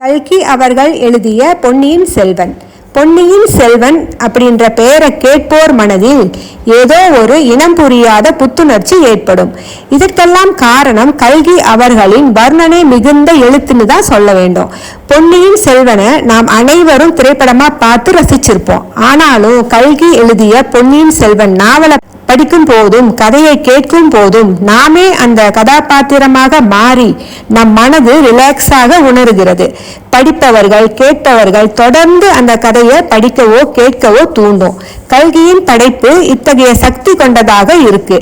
கல்கி அவர்கள் எழுதிய பொன்னியின் செல்வன். பொன்னியின் செல்வன் அப்படின்ற பெயரை கேட்போர் மனதில் ஏதோ ஒரு இனம் புரியாத புத்துணர்ச்சி ஏற்படும். இதற்கெல்லாம் காரணம் கல்கி அவர்களின் வர்ணனை மிகுந்த எழுத்துன்னு தான் சொல்ல வேண்டும். பொன்னியின் செல்வனை நாம் அனைவரும் திரைப்படமா பார்த்து ரசிச்சிருப்போம். ஆனாலும் கல்கி எழுதிய பொன்னியின் செல்வன் நாவலை படிக்கும் போதும் கதையை கேட்கும் போதும் நாமே அந்த கதாபாத்திரமாக மாறி நம் மனது ரிலாக்ஸாக உணர்கிறது. படிப்பவர்கள் கேட்பவர்கள் தொடர்ந்து அந்த கதையை படிக்கவோ கேட்கவோ தூண்டும். கல்கியின் படைப்பு இத்தகைய சக்தி கொண்டதாக இருக்கு.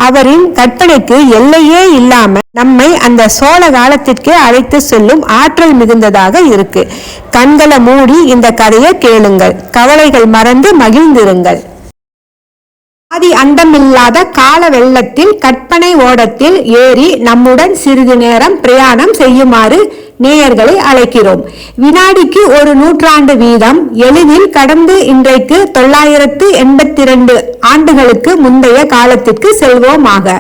அவரின் கற்பனைக்கு எல்லையே இல்லாம நம்மை அந்த சோழ காலத்திற்கே அழைத்து செல்லும் ஆற்றல் மிகுந்ததாக இருக்கு. கண்களை மூடி இந்த கதையை கேளுங்கள், கவலைகள் மறந்து மகிழ்ந்திருங்கள். ஆதி அண்டமில்லாத கால வெள்ளத்தில் கற்பனை ஓடத்தில் ஏறி நம்முடன் சிறிது நேரம் பிரயாணம் செய்யுமாறு நேயர்களை அழைக்கிறோம். வினாடிக்கு ஒரு நூற்றாண்டு வீதம் எளிதில் கடந்து இன்றைக்கு 982 ஆண்டுகளுக்கு முந்தைய காலத்திற்கு செல்வோமாக.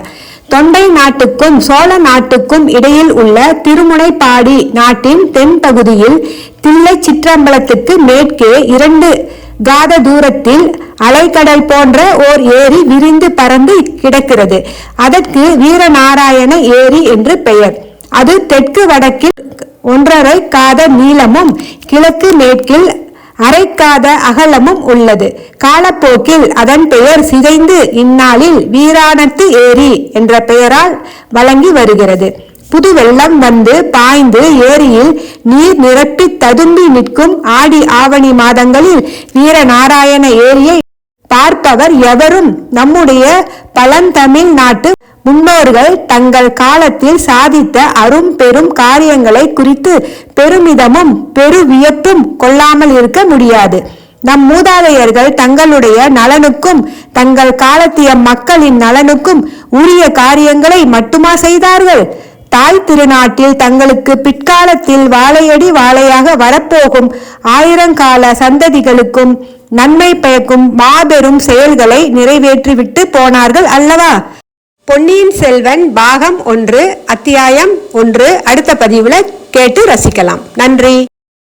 தொண்டை நாட்டுக்கும் சோழ நாட்டுக்கும் இடையில் உள்ள திருமுனைப்பாடி நாட்டின் தென்பகுதியில் தில்லை சிற்றம்பலத்துக்கு மேற்கே 2 காத தூரத்தில் அலைக்கடல் போன்ற ஓர் ஏரி விரிந்து பறந்து கிடக்கிறது. அதற்கு வீரநாராயண ஏரி என்று பெயர். அது தெற்கு வடக்கில் 1.5 காத நீளமும் கிழக்கு மேற்கில் 1/2 காத அகலமும் உள்ளது. காலப்போக்கில் அதன் பெயர் சிதைந்து இந்நாளில் வீராணத்து ஏரி என்ற பெயரால் வழங்கி வருகிறது. புது வெள்ளம் வந்து பாய்ந்து ஏரியில் நீர் நிரப்பி ததும்பி நிற்கும் ஆடி ஆவணி மாதங்களில் வீரநாராயண ஏரியை பார்ப்பவர் எவரும் நம்முடைய பழந்தமிழ் நாட்டு முன்னோர்கள் தங்கள் காலத்தில் சாதித்த அரும் பெரும் காரியங்களை குறித்து பெருமிதமும் பெருவியப்பும் கொள்ளாமல் இருக்க முடியாது. நம் மூதாதையர்கள் தங்களுடைய நலனுக்கும் தங்கள் காலத்திய மக்களின் நலனுக்கும் உரிய காரியங்களை மட்டுமா செய்தார்கள்? தாய் திருநாட்டில் தங்களுக்கு பிற்காலத்தில் வாழையடி வாழையாக வரப்போகும் 1000 கால சந்ததிகளுக்கும் நன்மை பயக்கும் மாபெரும் செயல்களை நிறைவேற்றிவிட்டு போனார்கள் அல்லவா? பொன்னியின் செல்வன் பாகம் 1 அத்தியாயம் 1 அடுத்த பதிவுல கேட்டு ரசிக்கலாம். நன்றி.